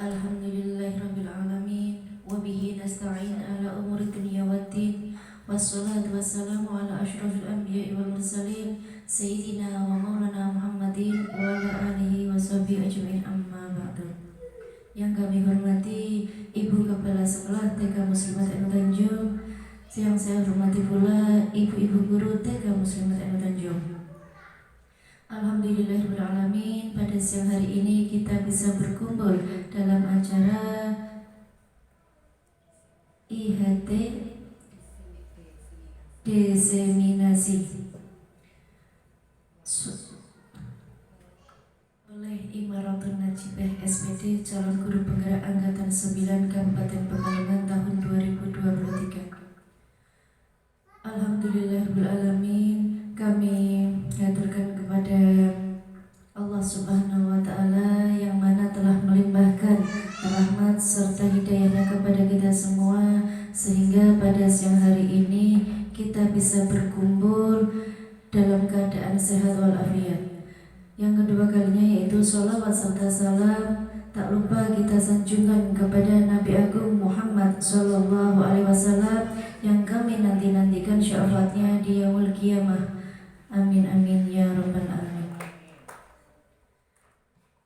Alhamdulillahirabbil alamin wa bihi nasta'in ala umuri dunya waddin wassalatu wassalamu ala asyrafil anbiya'i wal mursalin sayyidina wa maulana Muhammadin wa ala alihi wa sahbihi ajma'in amma ba'du. Yang kami hormati Ibu Kepala Sekolah TK Muslimat Anu Tanjung, yang saya hormati pula ibu-ibu guru TK Muslimat Anu Tanjung. Alhamdulillahirrahmanirrahim, pada siang hari ini kita bisa berkumpul dalam acara IHT Diseminasi oleh Imaratul Najibah SPD calon guru penggerak angkatan 9 Kabupaten Pekalongan tahun 2023. Alhamdulillahirrahmanirrahim, kami haturkan kepada Allah Subhanahu wa Ta'ala yang mana telah melimpahkan rahmat serta hidayahnya kepada kita semua, sehingga pada siang hari ini kita bisa berkumpul dalam keadaan sehat walafiat. Yang kedua kalinya yaitu sholawat serta salam tak lupa kita sanjungkan kepada Nabi Agung Muhammad Sallallahu Alaihi Wasallam yang kami nanti-nantikan syafaatnya di yaumul qiyamah. Amin amin ya rabbal alamin.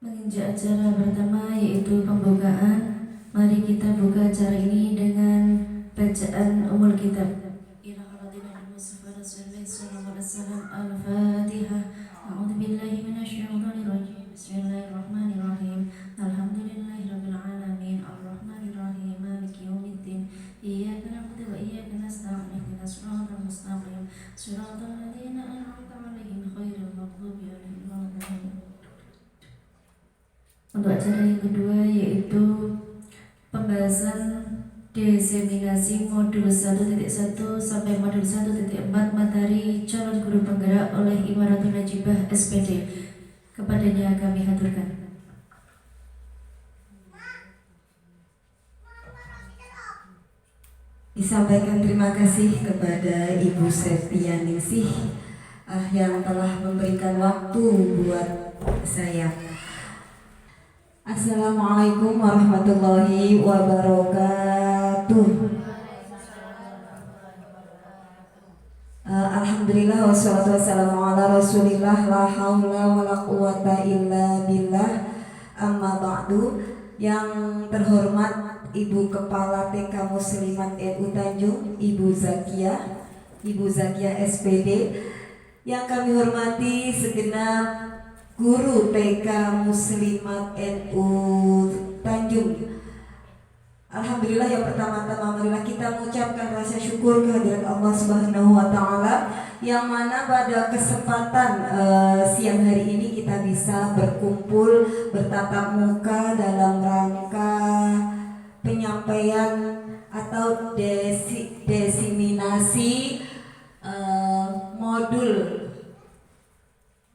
Menginjak acara pertama yaitu pembukaan, mari kita buka acara ini dengan bacaan umul kitab. Ila halatina Mustafa Rasulullah sallallahu alaihi wasallam. Al-Fatihah. A'udzubillahi minasyaitonir rajim. Bismillahirrahmanirrahim. Alhamdulillahirabbil alamin. Arrahmanirrahim. Maliki yaumiddin. Iyyaka na'budu wa iyyaka nasta'in. Ihdinas siratal mustaqim. Siratal ladzina an'amta 'alaihim ghairil maghdubi 'alaihim waladdallin. Untuk acara yang kedua yaitu pembahasan diseminasi modul 1.1 sampai modul 1.4 materi calon guru penggerak oleh Imaratul Najibah SPD. Kepadanya kami haturkan. Disampaikan terima kasih kepada Ibu Septianingsih yang telah memberikan waktu buat saya. Assalamualaikum warahmatullahi wabarakatuh. Alhamdulillah wassalatu wassalamu ala rasulillah la haula wala quwata illa billah. Amma ba'du. Yang terhormat Ibu Kepala TK Muslimat NU Tanjung, Ibu Zakia SPD. Yang kami hormati segenap guru TK Muslimat NU Tanjung. Alhamdulillah, yang pertama-tama marilah kita mengucapkan rasa syukur kehadirat Allah Subhanahu wa Ta'ala, yang mana pada kesempatan siang hari ini kita bisa berkumpul bertatap muka dalam rangka penyampaian atau diseminasi modul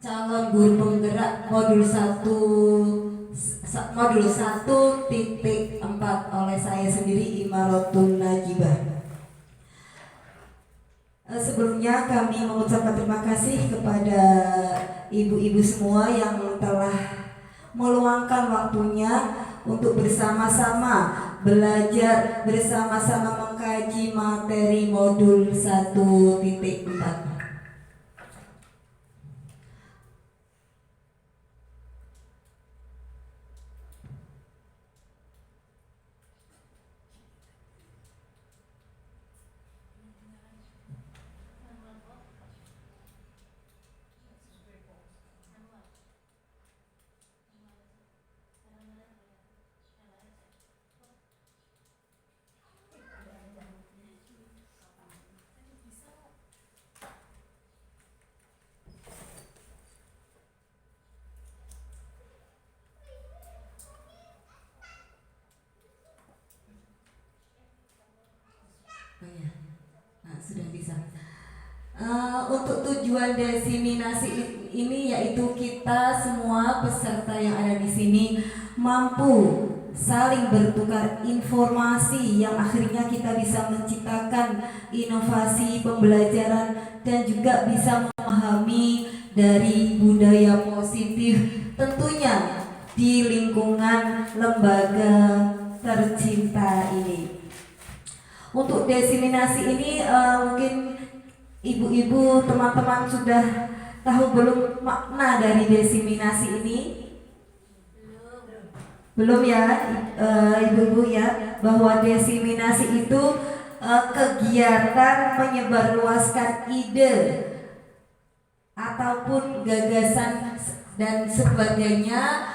calon guru penggerak modul 1.4 oleh saya sendiri Imaratul Najibah. Sebelumnya kami mengucapkan terima kasih kepada ibu-ibu semua yang telah meluangkan waktunya untuk bersama-sama belajar, bersama-sama mengkaji materi modul 1.4. Sudah bisa. Untuk tujuan diseminasi ini yaitu kita semua peserta yang ada di sini mampu saling bertukar informasi yang akhirnya kita bisa menciptakan inovasi pembelajaran dan juga bisa memahami dari budaya positif. Tentunya di lingkungan lembaga tercinta ini. Untuk desiminasi ini mungkin ibu-ibu, teman-teman sudah tahu belum makna dari desiminasi ini? Belum ya, ibu-ibu ya, bahwa desiminasi itu kegiatan menyebarluaskan ide ataupun gagasan dan sebagainya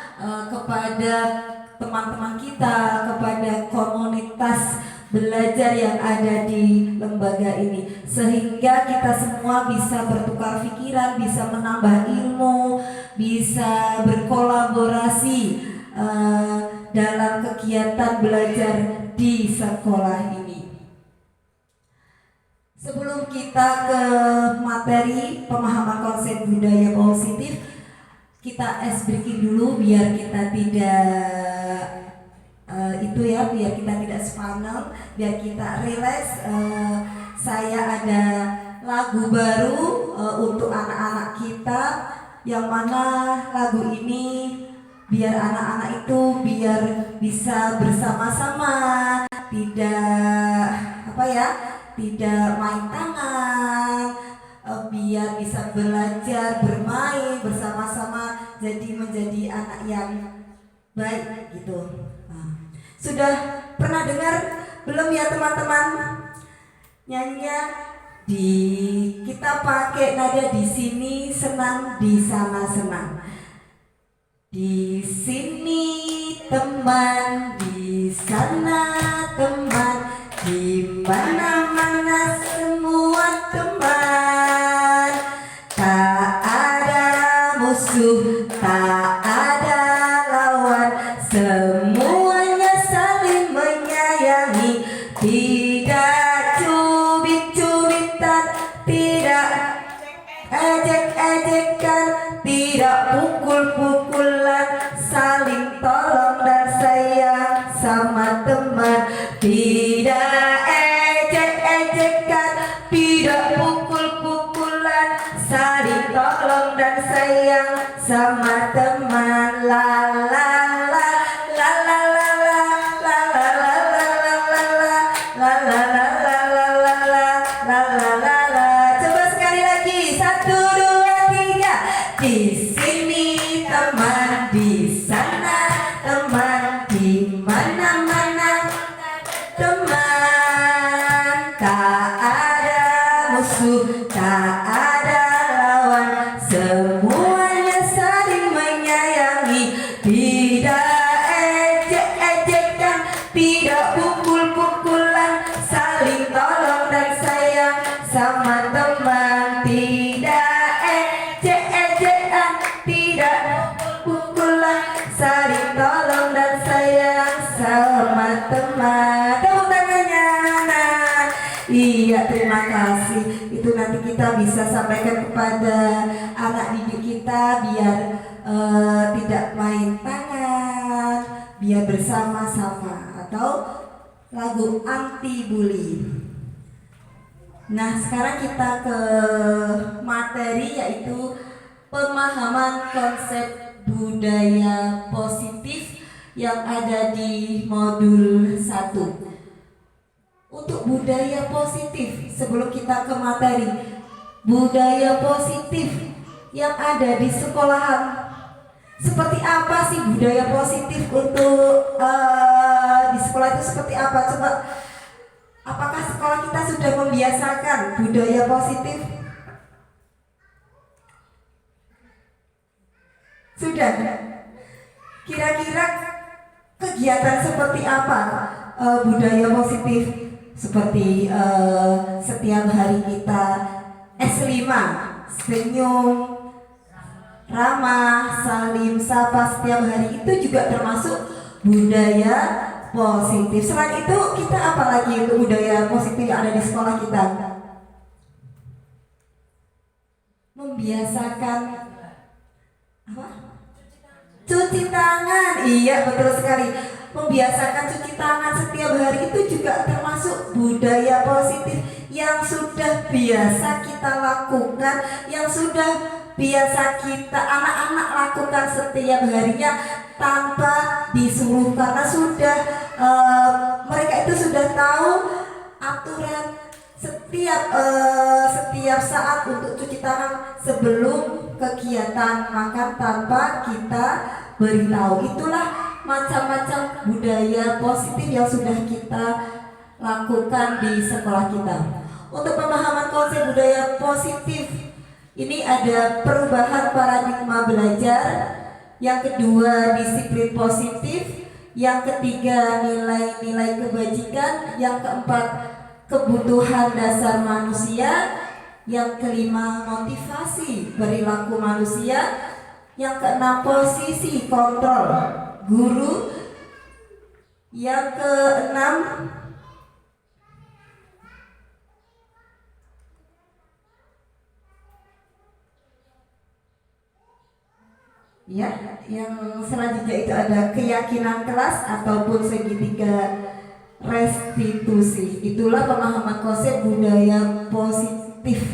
kepada teman-teman kita, kepada komunitas belajar yang ada di lembaga ini, sehingga kita semua bisa bertukar pikiran, bisa menambah ilmu, bisa berkolaborasi dalam kegiatan belajar di sekolah ini. Sebelum kita ke materi pemahaman konsep budaya positif, kita ice breaking dulu biar kita tidak biar kita tidak spanel, biar kita relax. Saya ada lagu baru untuk anak-anak kita, yang mana lagu ini biar anak-anak itu biar bisa bersama-sama, tidak main tangan, biar bisa belajar bermain bersama-sama, jadi menjadi anak yang baik gitu. Sudah pernah dengar belum ya teman-teman nyanyinya? Kita pakai nada di sini senang, di sana senang. Di sini teman, di sana teman, di mana-mana semua teman. Tak ada musuh, tak ada lawan, semuanya saling menyayangi. Tidak cubit-cubitan, tidak ejek-ejekan, tidak pukul-pukulan, saling tolong dan sayang sama teman. Tidak ejek-ejekan, tidak pukul-pukulan, saling tolong dan sayang sama teman. La la la la la la la la la la la la la la la la la. Coba sekali lagi, 1, 2, 3. Di sini teman, di sana teman, di mana-mana teman. Tak ada musuh, tak ada lawan, semuanya saling menyayangi. Tidak ejek-ejekan, tidak pukul-pukulan, saling tolong dan sayang sama teman. Tidak ejek-ejekan, tidak pukulan, saling tolong dan sayang sama teman. Tepuk tangannya. Nah, iya, terima kasih. Itu nanti kita bisa sampaikan kepada anak didik kita biar tidak main tangan, biar bersama-sama, atau lagu anti bully. Nah, sekarang kita ke materi, yaitu pemahaman konsep budaya positif yang ada di modul 1. Untuk budaya positif, sebelum kita ke materi, budaya positif yang ada di sekolahan, seperti apa sih budaya positif untuk di sekolah itu seperti apa? Coba, apakah sekolah kita sudah membiasakan budaya positif? Sudah. Kira-kira kegiatan seperti apa budaya positif? Seperti setiap hari kita S5, senyum, ramah, salim, sapa setiap hari, itu juga termasuk budaya positif. Selain itu, kita apa lagi untuk budaya positif yang ada di sekolah kita? Membiasakan apa? Cuci tangan. Iya, betul sekali. Membiasakan cuci tangan setiap hari itu juga termasuk budaya positif yang sudah biasa kita lakukan, yang sudah biasa kita anak-anak lakukan setiap harinya. tanpa disuruh, karena sudah mereka itu sudah tahu aturan setiap saat untuk cuci tangan sebelum kegiatan makan tanpa kita beritahu. Itulah macam-macam budaya positif yang sudah kita lakukan di sekolah kita. Untuk pemahaman konsep budaya positif ini ada perubahan paradigma belajar, yang kedua disiplin positif, yang ketiga nilai-nilai kebajikan, yang keempat kebutuhan dasar manusia, yang kelima motivasi perilaku manusia, yang keenam posisi kontrol guru, yang keenam ya, yang selanjutnya itu ada keyakinan kelas ataupun segitiga restitusi. Itulah pemahaman konsep budaya positif.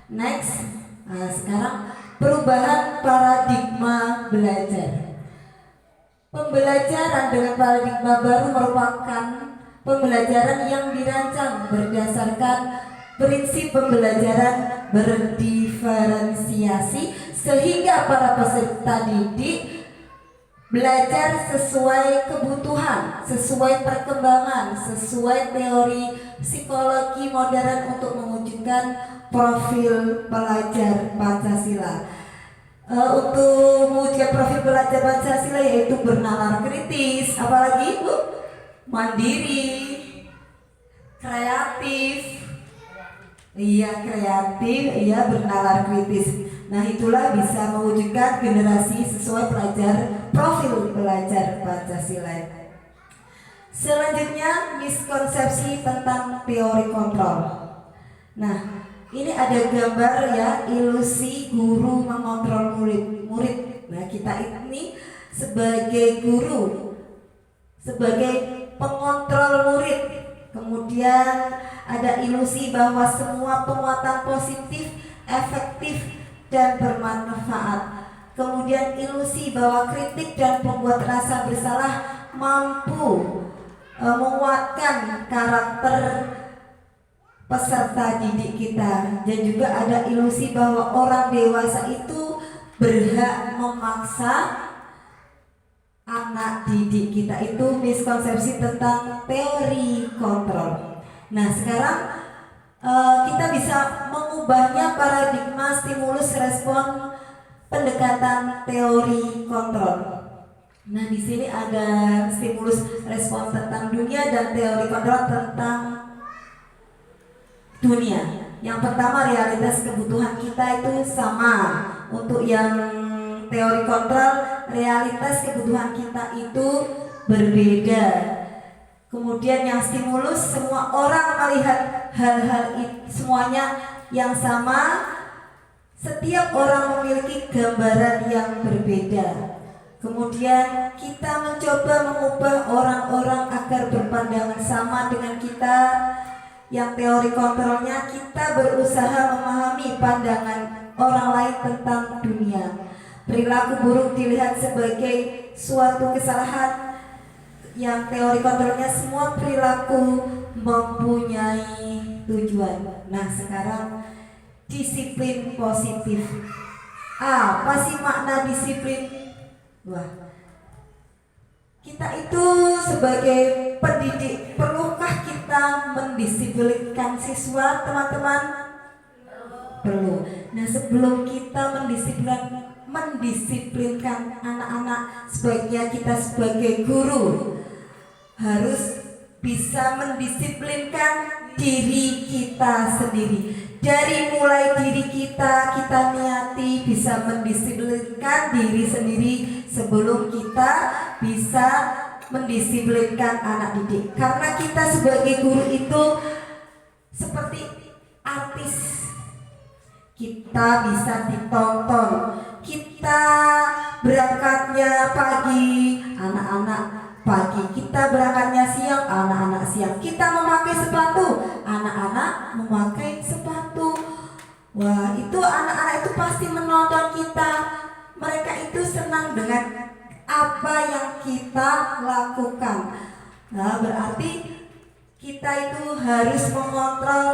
Next, sekarang perubahan paradigma belajar. Pembelajaran dengan paradigma baru merupakan pembelajaran yang dirancang berdasarkan prinsip pembelajaran berdiferensiasi, sehingga para peserta didik belajar sesuai kebutuhan, sesuai perkembangan, sesuai teori psikologi modern untuk mewujudkan profil pelajar Pancasila. Untuk mewujudkan profil pelajar Pancasila yaitu bernalar kritis, apalagi Bu? Mandiri, kreatif, bernalar kritis. Nah, itulah bisa mewujudkan generasi sesuai profil pelajar Pancasila. Selanjutnya, miskonsepsi tentang teori kontrol. Nah, ini ada gambar ya, ilusi guru mengontrol murid. Nah, kita ini sebagai guru, sebagai pengontrol murid. Kemudian ada ilusi bahwa semua penguatan positif, efektif, dan bermanfaat. Kemudian ilusi bahwa kritik dan pembuat rasa bersalah mampu menguatkan karakter peserta didik kita. Dan juga ada ilusi bahwa orang dewasa itu berhak memaksa anak didik kita. Itu miskonsepsi tentang teori kontrol. Nah, sekarang kita bisa mengubahnya paradigma stimulus respon pendekatan teori kontrol. Nah, di sini ada stimulus respon tentang dunia dan teori kontrol tentang dunia. Yang pertama, realitas kebutuhan kita itu sama. Untuk yang teori kontrol, realitas kebutuhan kita itu berbeda. Kemudian yang stimulus, semua orang melihat hal-hal itu semuanya yang sama. Setiap orang memiliki gambaran yang berbeda. Kemudian kita mencoba mengubah orang-orang agar berpandangan sama dengan kita. Yang teori kontrolnya, kita berusaha memahami pandangan orang lain tentang dunia. Perilaku buruk dilihat sebagai suatu kesalahan. Yang teori kontrolnya, semua perilaku mempunyai tujuan. Nah, sekarang disiplin positif. Apa sih makna disiplin? Wah, kita itu sebagai pendidik, perlukah kita mendisiplinkan siswa, teman-teman? Perlu. Nah, sebelum kita mendisiplinkan anak-anak, sebaiknya kita sebagai guru harus bisa mendisiplinkan diri kita sendiri. Dari mulai diri kita niati bisa mendisiplinkan diri sendiri sebelum kita bisa mendisiplinkan anak didik. Karena kita sebagai guru itu seperti artis, kita bisa ditonton. Kita berangkatnya pagi, anak-anak pagi. Kita berangkatnya siang, anak-anak siang. Kita memakai sepatu, anak-anak memakai sepatu. Wah, itu anak-anak itu pasti menonton kita. Mereka itu senang dengan apa yang kita lakukan. Nah, berarti kita itu harus mengontrol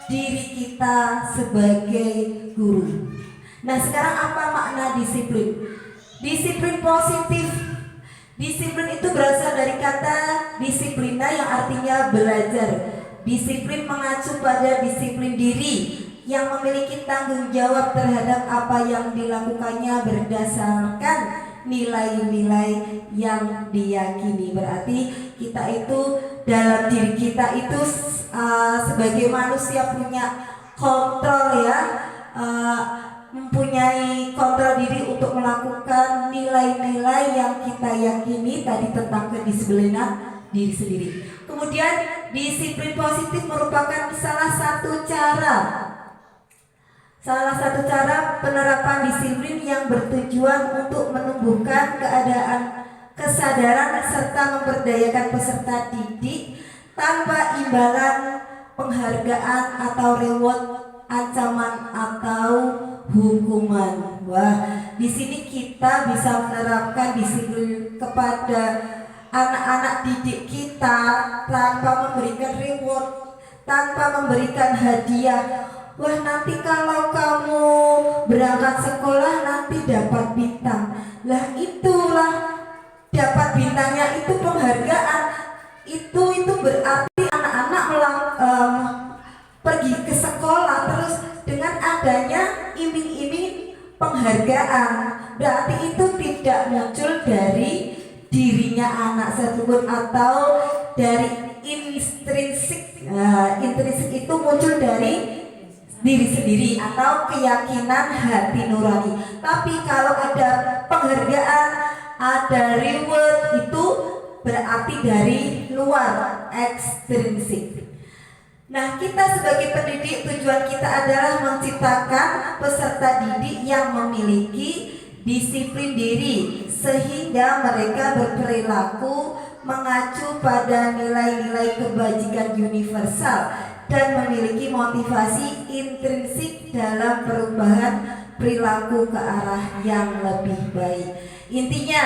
diri kita sebagai guru. Nah, sekarang apa makna disiplin? Disiplin positif. Disiplin itu berasal dari kata disiplina yang artinya belajar. Disiplin mengacu pada disiplin diri yang memiliki tanggung jawab terhadap apa yang dilakukannya berdasarkan nilai-nilai yang diyakini. Berarti kita itu dalam diri kita itu sebagai manusia punya kontrol ya, mempunyai kontrol diri untuk melakukan nilai-nilai yang kita yakini tadi tentang kedisiplinan diri sendiri. Kemudian disiplin positif merupakan salah satu cara penerapan disiplin yang bertujuan untuk menumbuhkan kesadaran serta memberdayakan peserta didik tanpa imbalan penghargaan atau reward, ancaman atau hukuman. Wah, di sini kita bisa menerapkan disiplin kepada anak-anak didik kita tanpa memberikan reward, tanpa memberikan hadiah. Wah, nanti kalau kamu berangkat sekolah nanti dapat bintang. Lah, itulah dapat bintangnya itu penghargaan. Itu berarti anak-anak pergi ke sekolah terus dengan adanya iming-iming penghargaan. Berarti itu tidak muncul dari dirinya anak tersebut atau dari intrinsik. Intrinsik itu muncul dari diri sendiri atau keyakinan hati nurani. Tapi kalau ada penghargaan, ada reward, itu berarti dari luar, ekstrinsik. Nah, kita sebagai pendidik tujuan kita adalah menciptakan peserta didik yang memiliki disiplin diri sehingga mereka berperilaku mengacu pada nilai-nilai kebajikan universal dan memiliki motivasi intrinsik dalam perubahan perilaku ke arah yang lebih baik. Intinya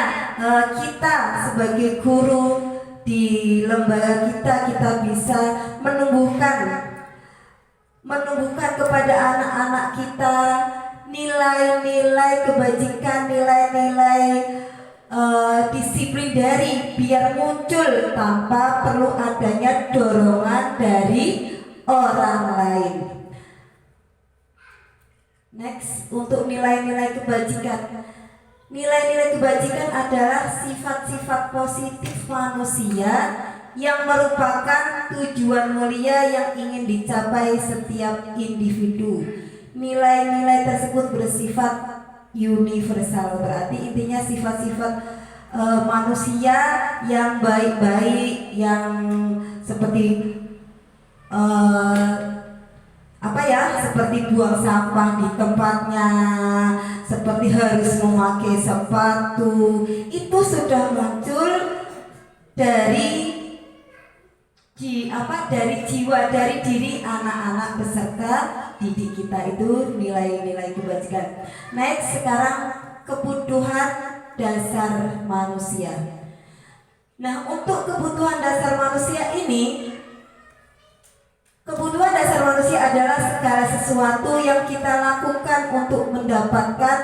kita sebagai guru di lembaga kita bisa menumbuhkan kepada anak-anak kita nilai-nilai kebajikan, nilai-nilai disiplin dari biar muncul tanpa perlu adanya dorongan dari orang lain. Next, untuk nilai-nilai kebajikan. Nilai-nilai kebajikan adalah sifat-sifat positif manusia yang merupakan tujuan mulia yang ingin dicapai setiap individu. Nilai-nilai tersebut bersifat universal, berarti intinya sifat-sifat manusia yang baik-baik, yang seperti seperti buang sampah di tempatnya, seperti harus memakai sepatu, itu sudah muncul dari jiwa, dari diri anak-anak peserta didik kita, itu nilai-nilai kebajikan. Next, sekarang kebutuhan dasar manusia. Nah, untuk kebutuhan dasar manusia ini, kebutuhan dasar manusia adalah segala sesuatu yang kita lakukan untuk mendapatkan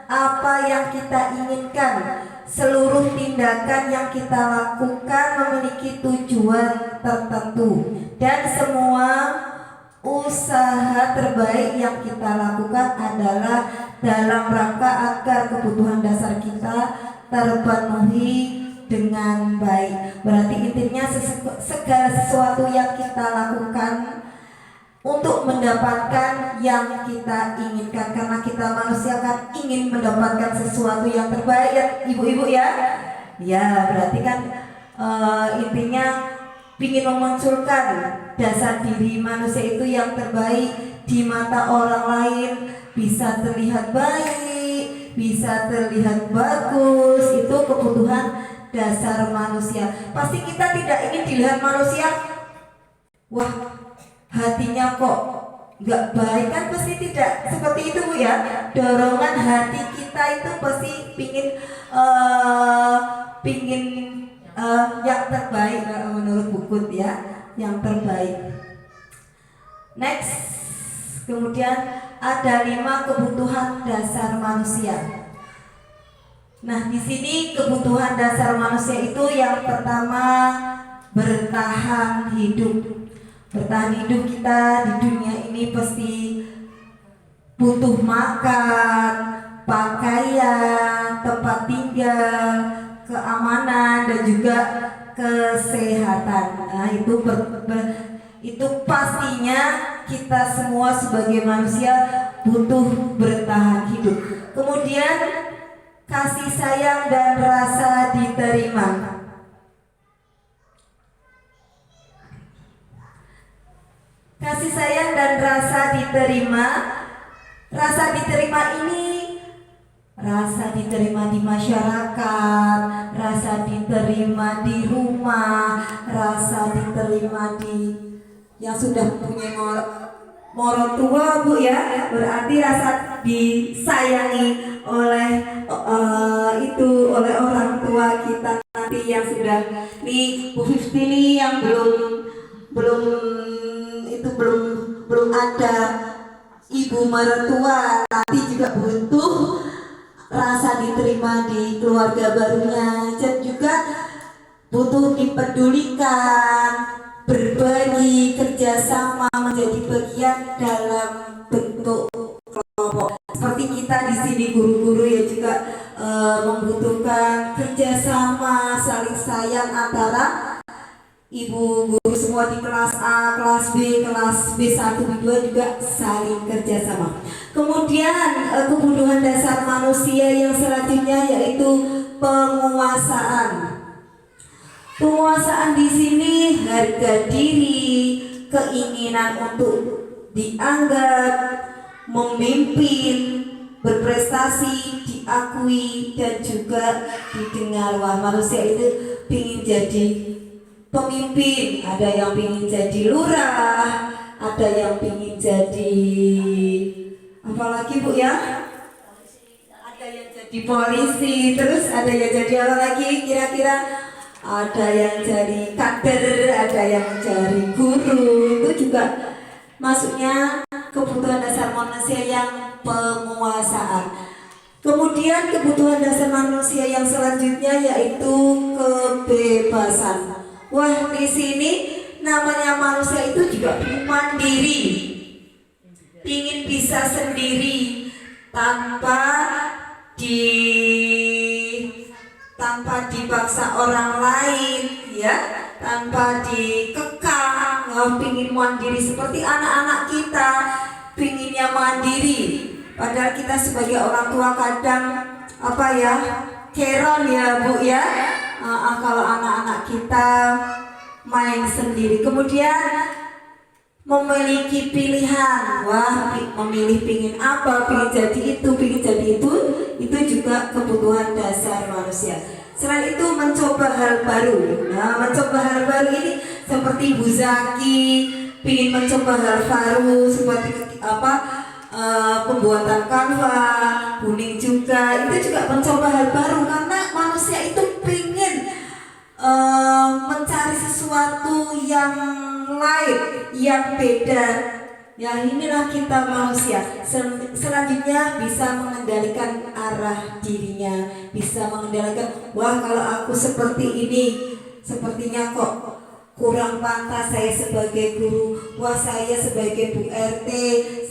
apa yang kita inginkan. Seluruh tindakan yang kita lakukan memiliki tujuan tertentu, dan semua usaha terbaik yang kita lakukan adalah dalam rangka agar kebutuhan dasar kita terpenuhi dengan baik. Berarti intinya segala sesuatu yang kita lakukan untuk mendapatkan yang kita inginkan, karena kita manusia kan ingin mendapatkan sesuatu yang terbaik ya ibu-ibu ya. Ya, berarti kan intinya ingin memunculkan dasar diri manusia itu yang terbaik di mata orang lain, bisa terlihat baik, bisa terlihat bagus. Itu kebutuhan dasar manusia. Pasti kita tidak ingin dilihat manusia, wah hatinya kok nggak baik kan pasti tidak seperti itu Bu ya. Dorongan hati kita itu pasti pingin yang terbaik menurut Bukut ya, yang terbaik. Next, kemudian ada 5 kebutuhan dasar manusia. Nah, di sini kebutuhan dasar manusia itu yang pertama bertahan hidup. Bertahan hidup kita di dunia ini pasti butuh makan, pakaian, tempat tinggal, keamanan dan juga kesehatan. Nah, itu pastinya kita semua sebagai manusia butuh bertahan hidup. Kemudian kasih sayang dan rasa diterima. Kasih sayang dan rasa diterima. Rasa diterima ini rasa diterima di masyarakat, rasa diterima di rumah, rasa diterima di yang sudah mempunyai orang tua Bu ya. Berarti rasa disayangi oleh oleh orang tua kita nanti yang sudah nih Bu Fifty nih yang belum ada ibu mertua, nanti juga butuh rasa diterima di keluarga barunya dan juga butuh dipedulikan, berbagi, kerjasama, menjadi bagian dalam bentuk kelompok. Seperti kita di sini guru-guru ya juga membutuhkan kerjasama, saling sayang antara ibu guru semua di kelas A, kelas B, kelas B1, B2 juga saling kerjasama. Kemudian kebutuhan dasar manusia yang selanjutnya yaitu penguasaan. Penguasaan di sini harga diri, keinginan untuk dianggap, memimpin, berprestasi, diakui dan juga didengar. Wah, manusia itu ingin jadi pemimpin, ada yang ingin jadi lurah, ada yang ingin jadi apalagi Bu ya? Ada yang jadi polisi, terus ada yang jadi apa lagi kira-kira? Ada yang jadi kader, ada yang jadi guru. Itu juga masuknya kebutuhan dasar manusia yang penguasaan. Kemudian kebutuhan dasar manusia yang selanjutnya yaitu kebebasan. Wah, di sini namanya manusia itu juga mandiri, ingin bisa sendiri tanpa dipaksa orang lain, ya, tanpa dikekang. Ingin mandiri seperti anak-anak kita, pinginnya mandiri. Padahal kita sebagai orang tua kadang keron ya Bu ya. Kalau anak-anak kita main sendiri, kemudian memiliki pilihan, memilih pingin apa, pingin jadi itu, itu juga kebutuhan dasar manusia. Selain itu mencoba hal baru. Nah, mencoba hal baru ini seperti Bu Zaki pingin mencoba hal baru seperti pembuatan kanva, kuning juga, itu juga mencoba hal baru karena manusia itu mencari sesuatu yang lain, yang beda. Ya, inilah kita manusia. Selanjutnya bisa mengendalikan arah dirinya, bisa mengendalikan, kalau aku seperti ini, sepertinya kok kurang pantas saya sebagai guru. Saya sebagai Bu RT,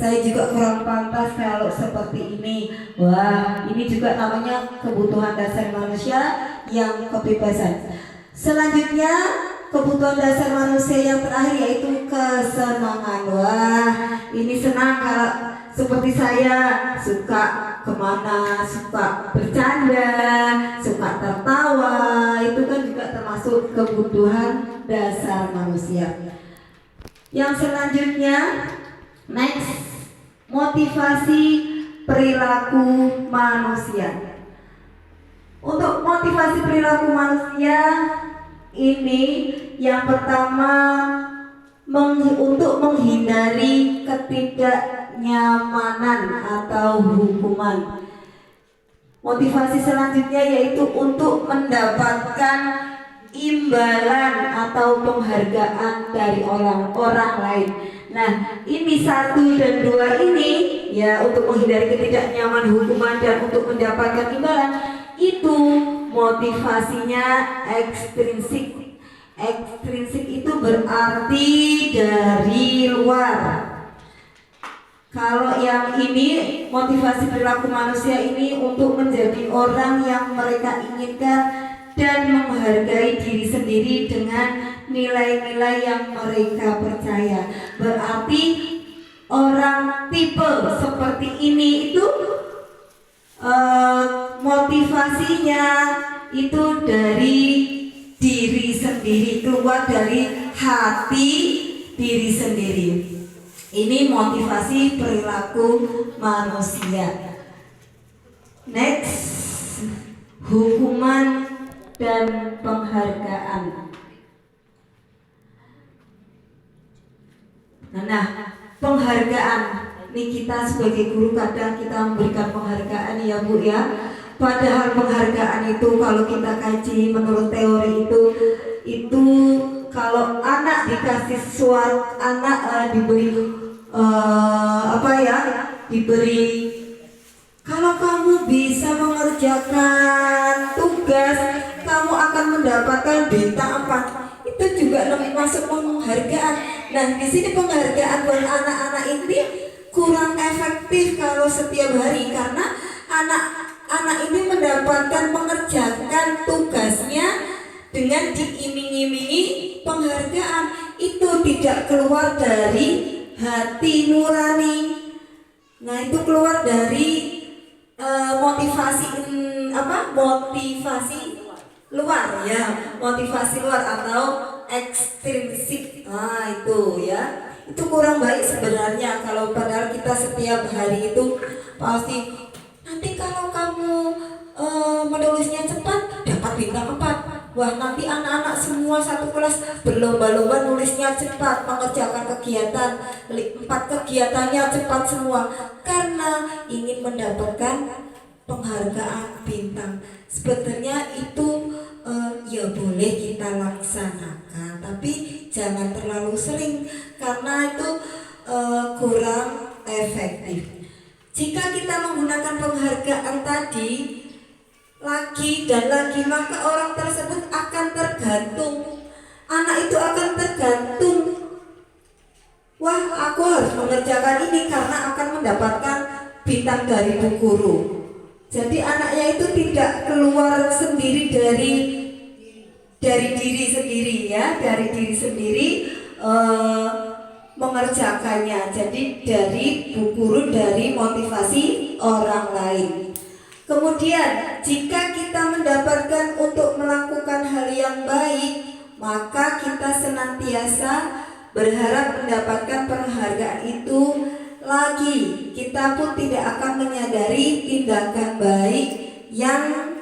saya juga kurang pantas kalau seperti ini. Ini juga namanya kebutuhan dasar manusia yang kebebasan. Selanjutnya kebutuhan dasar manusia yang terakhir yaitu kesenangan. Ini senang kalau seperti saya suka kemana, suka bercanda, suka tertawa. Itu kan juga termasuk kebutuhan dasar manusia. Yang selanjutnya, next, motivasi perilaku manusia. Untuk motivasi perilaku manusia ini yang pertama untuk menghindari ketidaknyamanan atau hukuman. Motivasi selanjutnya yaitu untuk mendapatkan imbalan atau penghargaan dari orang-orang lain. Nah, ini 1 dan 2 ini ya, untuk menghindari ketidaknyamanan hukuman dan untuk mendapatkan imbalan, itu motivasinya ekstrinsik. Ekstrinsik itu berarti dari luar. Kalau yang ini, motivasi perilaku manusia ini untuk menjadi orang yang mereka inginkan dan menghargai diri sendiri dengan nilai-nilai yang mereka percaya. Berarti orang tipe seperti ini itu motivasinya itu dari diri sendiri, keluar dari hati diri sendiri. Ini motivasi perilaku manusia. Next, hukuman dan penghargaan. Nah, penghargaan. Ini kita sebagai guru kadang kita memberikan penghargaan ya Bu ya. Padahal penghargaan itu kalau kita kaji menurut teori itu kalau anak dikasih suatu anak diberi diberi, kalau kamu bisa mengerjakan tugas kamu akan mendapatkan bintang 4. Itu juga masuk penghargaan. Nah, di sini penghargaan buat anak-anak ini kurang efektif kalau setiap hari, karena anak ini mendapatkan mengerjakan tugasnya dengan diiming-imingi penghargaan. Itu tidak keluar dari hati nurani. Nah, itu keluar dari motivasi luar ya, motivasi luar atau ekstrinsik. Nah, itu ya, itu kurang baik sebenarnya. Kalau padahal kita setiap hari itu pasti, nanti kalau kamu menulisnya cepat dapat bintang 4. Wah, nanti anak-anak semua satu kelas berlomba-lomba nulisnya cepat, mengerjakan kegiatan 4 kegiatannya cepat semua, karena ingin mendapatkan penghargaan bintang. Sebenarnya itu ya boleh kita laksanakan, tapi jangan terlalu sering karena itu kurang efektif. Jika kita menggunakan penghargaan tadi lagi dan lagi, maka orang tersebut akan tergantung. Anak itu akan tergantung. Wah, aku harus mengerjakan ini karena akan mendapatkan bintang dari bu guru. Jadi anaknya itu tidak keluar sendiri dari diri sendiri ya, dari diri sendiri mengerjakannya. Jadi dari bu guru, dari motivasi orang lain. Kemudian jika kita mendapatkan untuk melakukan hal yang baik, maka kita senantiasa berharap mendapatkan penghargaan itu lagi. Kita pun tidak akan menyadari tindakan baik yang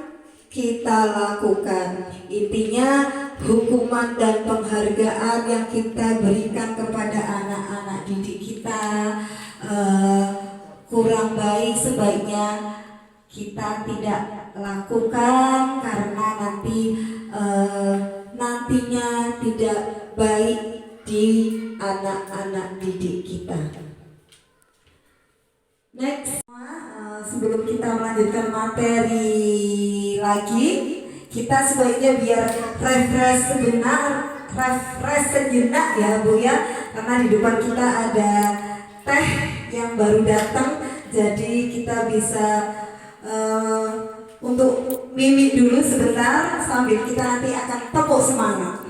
kita lakukan. Intinya hukuman dan penghargaan yang kita berikan kepada anak-anak didik kita kurang baik, sebaiknya kita tidak lakukan karena nantinya tidak baik di anak-anak didik kita. Next, sebelum kita melanjutkan materi lagi, kita sebaiknya biar refresh sejenak ya Bu ya, karena di depan kita ada teh yang baru datang, jadi kita bisa untuk mimik dulu sebentar sambil kita nanti akan tepuk semangat.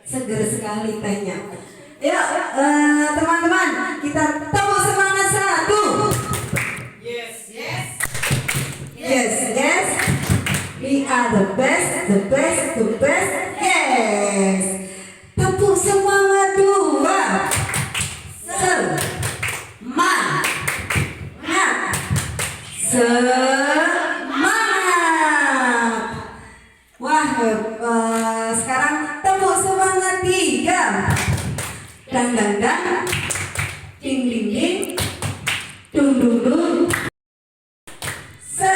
Seger sekali tehnya. Yuk teman-teman, kita tepuk semangat. 1. Yes. We are the best. Yes. Tepuk semangat 2. Semangat. Wah, dang dang dang, ding ding ding, dung dung dung. Se,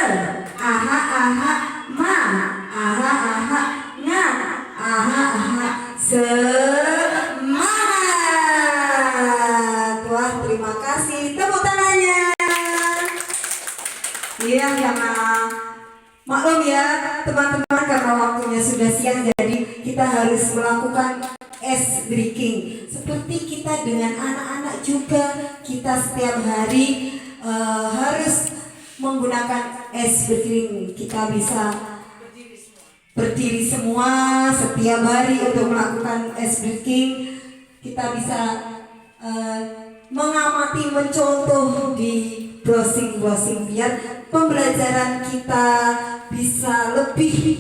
aha aha, ma, aha aha, nga, aha aha, semangat. Wah, terima kasih. Tepuk tangannya. Iya, maklum ya teman-teman, karena waktunya sudah siang, jadi kita harus melakukan ice breaking. Seperti kita dengan anak-anak juga, kita setiap hari harus menggunakan ice breaking. Kita bisa berdiri semua setiap hari untuk melakukan ice breaking. Kita bisa mengamati, mencontoh di browsing biar pembelajaran kita bisa lebih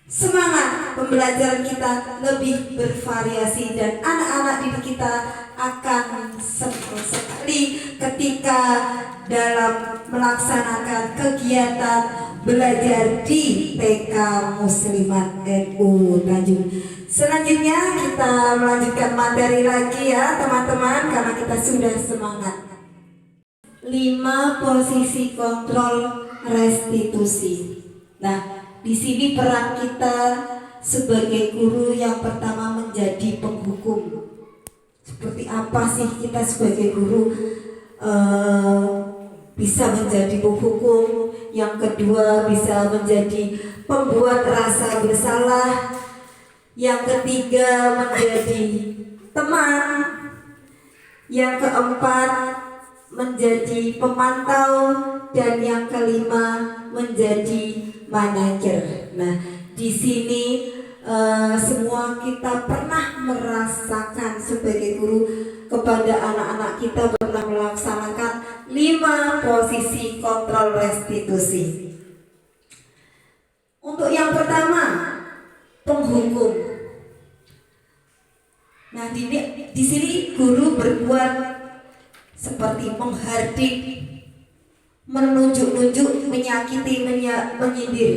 semangat, pembelajaran kita lebih bervariasi, dan anak-anak didik kita akan senang sekali ketika dalam melaksanakan kegiatan belajar di TK Muslimat NU Tanjung. Selanjutnya kita melanjutkan materi lagi ya teman-teman, karena kita sudah semangat. 5 posisi kontrol restitusi. Nah, di sini peran kita sebagai guru yang pertama menjadi penghukum. Seperti apa sih kita sebagai guru bisa menjadi penghukum? Yang kedua, bisa menjadi pembuat rasa bersalah. Yang ketiga, menjadi teman. Yang keempat, menjadi pemantau, dan yang kelima menjadi manajer. Nah, di sini semua kita pernah merasakan sebagai guru kepada anak-anak kita pernah melaksanakan 5 posisi kontrol restitusi. Untuk yang pertama, penghukum. Nah, di sini guru berbuat seperti menghardik, menunjuk-nunjuk, menyakiti, menyindir.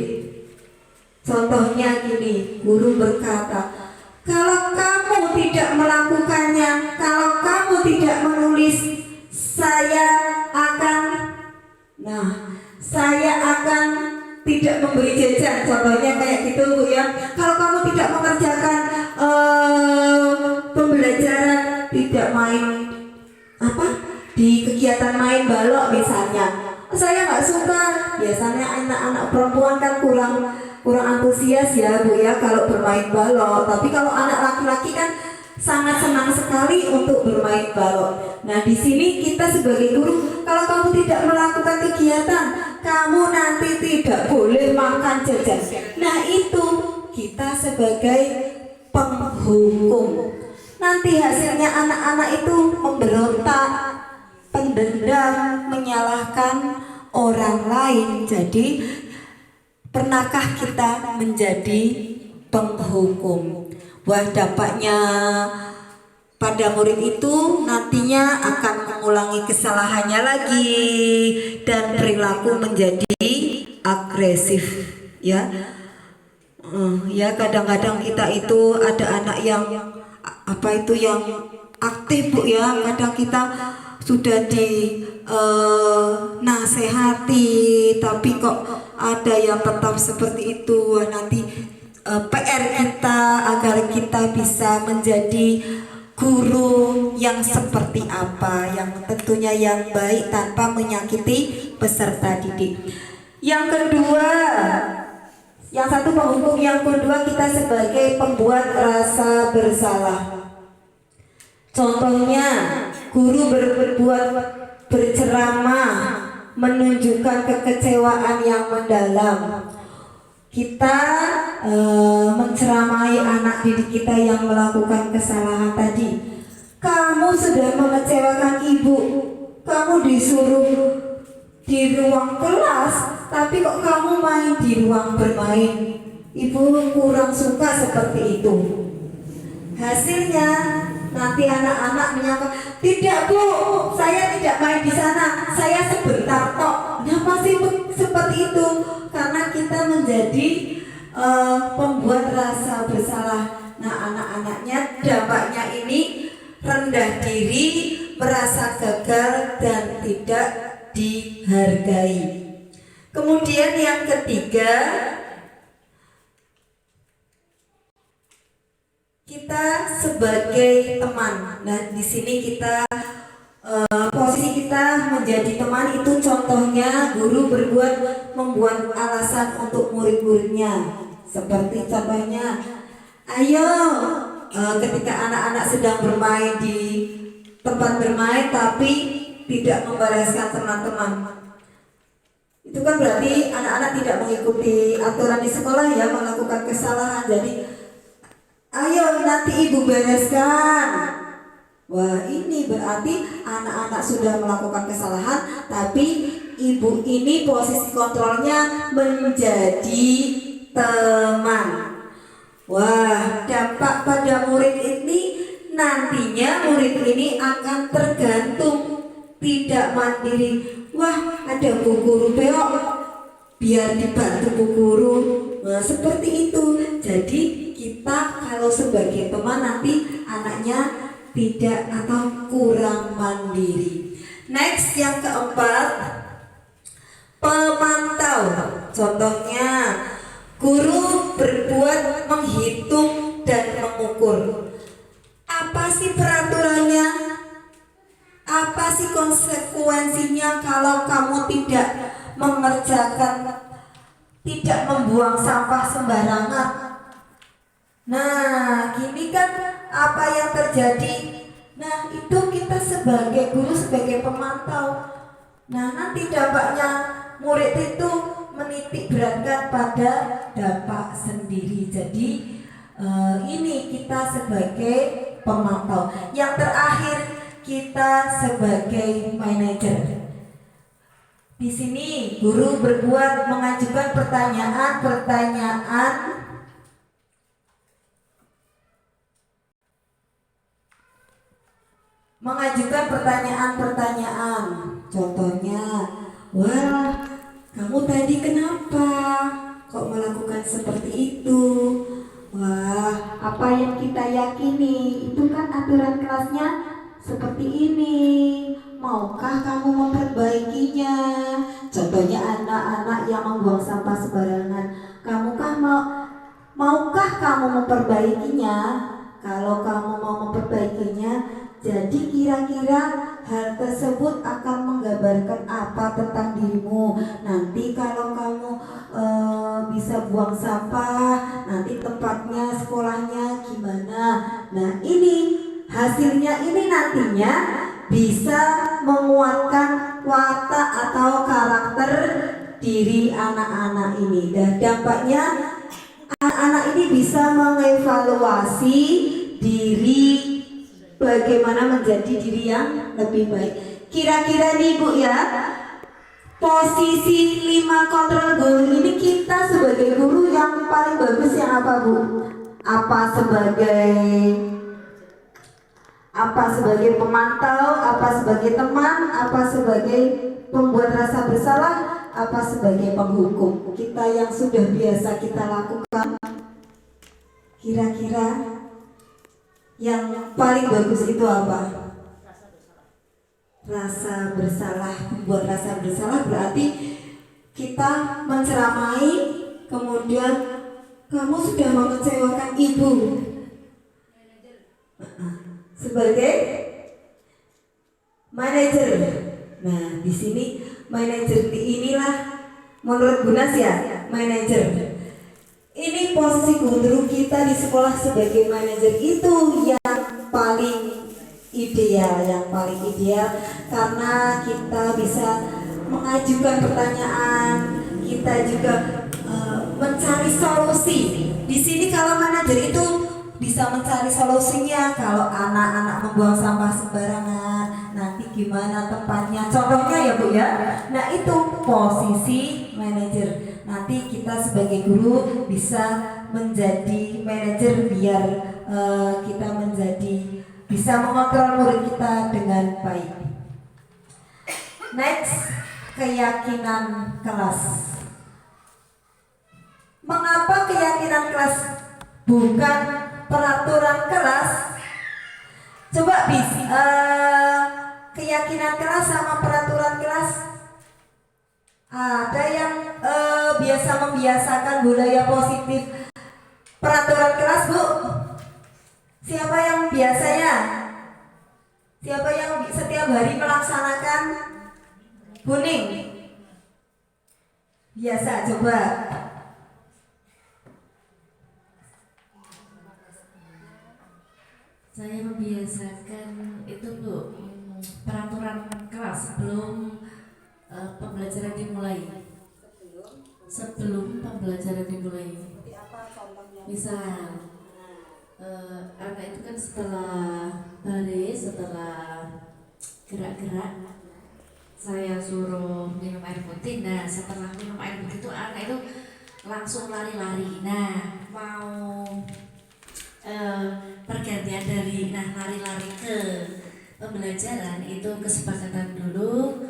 Contohnya gini, guru berkata, kalau kamu tidak melakukannya, kalau kamu tidak menulis, saya akan tidak memberi jajan. Contohnya kayak gitu Bu ya. Kalau kamu tidak mengerjakan pembelajaran, tidak main di kegiatan main balok misalnya, saya nggak suka. Biasanya anak-anak perempuan kan kurang antusias ya Bu ya kalau bermain balok. Tapi kalau anak laki-laki kan sangat senang sekali untuk bermain balok. Nah, di sini kita sebagai guru, kalau kamu tidak melakukan kegiatan, kamu nanti tidak boleh makan jajan. Nah, itu kita sebagai penghukum. Nanti hasilnya anak-anak itu memberontak, pendendam, menyalahkan orang lain. Jadi pernahkah kita menjadi penghukum? Wah, dampaknya pada murid itu nantinya akan mengulangi kesalahannya lagi dan perilaku menjadi agresif ya. Ya, kadang-kadang kita itu ada anak yang yang aktif Bu ya. Kadang kita sudah nasihati, tapi kok ada yang tetap seperti itu. Nanti PR kita agar kita bisa menjadi guru yang seperti apa, yang tentunya yang baik tanpa menyakiti peserta didik. Yang kedua, yang satu penghukum, yang kedua kita sebagai pembuat rasa bersalah. Contohnya, guru berceramah, menunjukkan kekecewaan yang mendalam. Kita menceramai anak didik kita yang melakukan kesalahan tadi. Kamu sudah mengecewakan ibu, kamu disuruh di ruang kelas, tapi kok kamu main di ruang bermain. Ibu kurang suka seperti itu. Hasilnya nanti anak-anak menyangka, tidak Bu, saya tidak main di sana, saya sebentar tok. Nah, pasti seperti itu karena kita menjadi pembuat rasa bersalah. Nah, anak-anaknya dampaknya ini rendah diri, merasa gagal dan tidak dihargai. Kemudian yang ketiga, kita sebagai teman. Nah, di sini kita posisi kita menjadi teman itu contohnya guru membuat alasan untuk murid-muridnya. Seperti contohnya, ayo ketika anak-anak sedang bermain di tempat bermain tapi tidak membereskan teman-teman. Itu kan berarti anak-anak tidak mengikuti aturan di sekolah ya, melakukan kesalahan. Jadi ayo nanti ibu bereskan. Wah, ini berarti anak-anak sudah melakukan kesalahan, tapi ibu ini posisi kontrolnya menjadi teman. Wah, dampak pada murid ini nantinya murid ini akan tergantung, tidak mandiri. Wah, ada bu guru beok, biar dibantu bu guru. Nah, seperti itu. Jadi kita kalau sebagai teman nanti anaknya tidak atau kurang mandiri. Next, yang keempat, pemantau. Contohnya, guru berbuat menghitung dan mengukur. Apa sih peraturannya? Apa sih konsekuensinya kalau kamu tidak mengerjakan, tidak membuang sampah sembarangan? Nah, gini kan apa yang terjadi. Nah, itu kita sebagai guru, sebagai pemantau. Nah, nanti dampaknya murid itu menitik beratkan pada dampak sendiri. Jadi ini kita sebagai pemantau. Yang terakhir, kita sebagai manajer. Di sini guru berbuat mengajukan pertanyaan-pertanyaan contohnya, wah, kamu tadi kenapa kok melakukan seperti itu? Wah, apa yang kita yakini itu kan aturan kelasnya seperti ini. Maukah kamu memperbaikinya? Contohnya anak-anak yang membuang sampah sembarangan. Maukah kamu memperbaikinya? Kalau kamu mau memperbaikinya, jadi kira-kira hal tersebut akan menggambarkan apa tentang dirimu. Nanti kalau kamu bisa buang sampah, nanti tempatnya, sekolahnya gimana. Nah, ini hasilnya ini nantinya bisa menguatkan watak atau karakter diri anak-anak ini. Dan dampaknya anak-anak ini bisa mengevaluasi diri, bagaimana menjadi diri yang lebih baik. Kira-kira nih Bu ya, posisi 5 kontrol guru ini kita sebagai guru yang paling bagus yang apa Bu? Apa sebagai pemantau, apa sebagai teman, apa sebagai pembuat rasa bersalah, apa sebagai penghukum? Kita yang sudah biasa kita lakukan, kira-kira yang paling bagus itu apa? Rasa bersalah. Membuat rasa bersalah berarti kita menceramai, kemudian kamu sudah mengecewakan ibu sebagai manajer. Nah, di sini manajer inilah menurut Bu Nas ya, manajer. Ini posisi guru kita di sekolah sebagai manajer itu yang paling ideal, karena kita bisa mengajukan pertanyaan, kita juga mencari solusi. Di sini kalau manajer itu bisa mencari solusinya. Kalau anak-anak membuang sampah sembarangan, nanti gimana tempatnya? Contohnya ya Bu ya. Nah, itu posisi manajer. Nanti kita sebagai guru bisa menjadi manajer biar kita bisa mengontrol murid kita dengan baik. Next, keyakinan kelas. Mengapa keyakinan kelas bukan peraturan kelas? Coba bis, keyakinan kelas sama peraturan kelas. Ada yang biasa membiasakan budaya positif peraturan kelas, Bu? Siapa yang biasanya? Siapa yang setiap hari melaksanakan kuning? Biasa, coba. Saya membiasakan itu Bu, peraturan kelas sebelum pembelajaran dimulai. Sebelum pembelajaran dimulai. Misal anak itu kan setelah baris, setelah gerak-gerak, saya suruh minum air putih. Nah, setelah minum air putih itu anak itu langsung lari-lari. Nah, mau pergantian dari lari-lari ke pembelajaran itu kesepakatan dulu.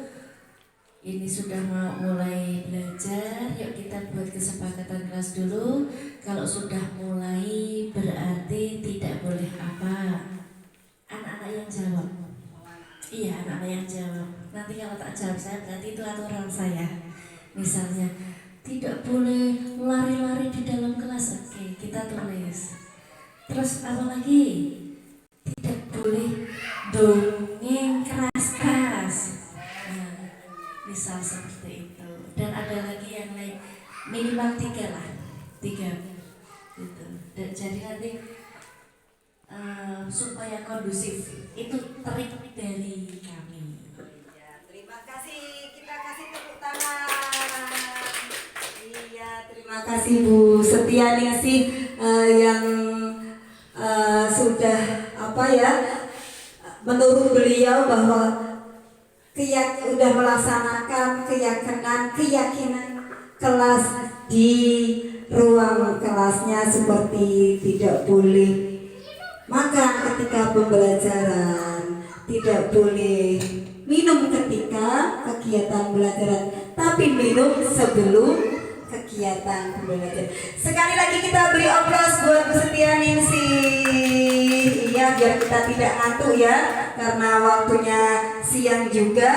Ini sudah mau mulai belajar, yuk kita buat kesepakatan kelas dulu. Kalau sudah mulai berarti tidak boleh apa? Anak-anak yang jawab. Iya, anak-anak yang jawab. Nanti kalau tak jawab saya berarti itu aturan saya. Misalnya tidak boleh lari-lari di dalam kelas. Oke, kita tulis. Terus apa lagi? Tidak boleh dongeng keras-keras. Misal seperti itu. Dan ada lagi yang lain, minimal 3 lah, 3 gitu. Dan jadi nanti supaya kondusif, itu trik dari kami. Ya, terima kasih, kita kasih tepuk tangan. Iya, terima kasih Bu Setianingsih yang sudah menurut beliau bahwa sudah melaksanakan keyakinan kelas di ruang kelasnya seperti tidak boleh makan ketika pembelajaran, tidak boleh minum ketika kegiatan pembelajaran, tapi minum sebelum kegiatan pembelajaran. Sekali lagi kita beri aplaus buat Bu Setianingsih. Iya, biar kita tidak ngantuk ya, karena waktunya siang juga.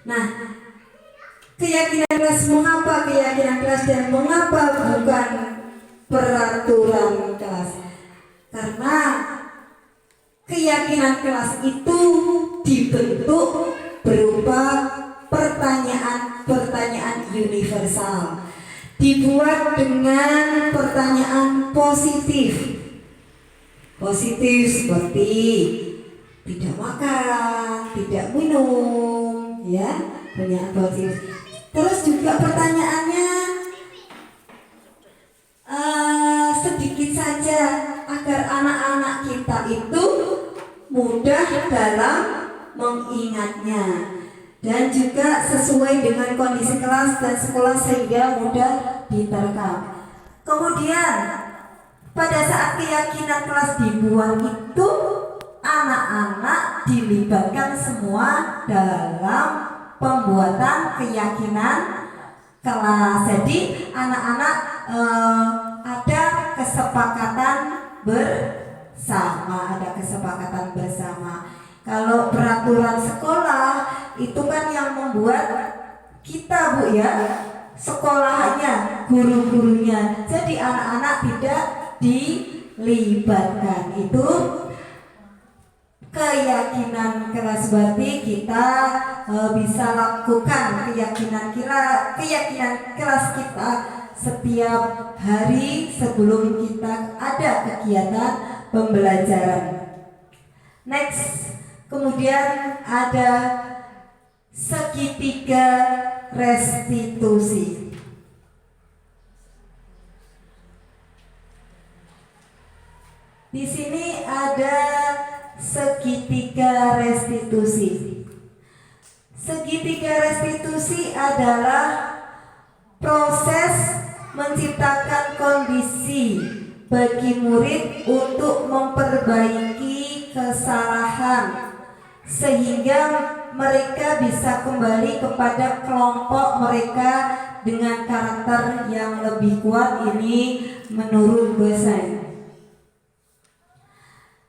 Nah, keyakinan kelas, mengapa keyakinan kelas dan mengapa bukan peraturan kelas? Karena keyakinan kelas itu dibentuk berupa pertanyaan universal, dibuat dengan pertanyaan positif seperti tidak makan, tidak minum, ya, pertanyaan positif. Terus juga pertanyaannya sedikit saja agar anak-anak kita itu mudah dalam mengingatnya dan juga sesuai dengan kondisi kelas dan sekolah sehingga mudah diterkam. Kemudian pada saat keyakinan kelas dibuat itu anak-anak dilibatkan semua dalam pembuatan keyakinan kelas. Jadi anak-anak ada kesepakatan bersama. Kalau peraturan sekolah itu kan yang membuat kita, Bu, ya, sekolahnya, guru-gurunya. Jadi anak-anak tidak dilibatkan. Itu keyakinan kelas, berarti kita bisa lakukan keyakinan kelas kita setiap hari sebelum kita ada kegiatan pembelajaran. Next, kemudian ada segitiga restitusi. Di sini ada segitiga restitusi. Segitiga restitusi adalah proses menciptakan kondisi bagi murid untuk memperbaiki kesalahan sehingga mereka bisa kembali kepada kelompok mereka dengan karakter yang lebih kuat. Ini menurut Bosan.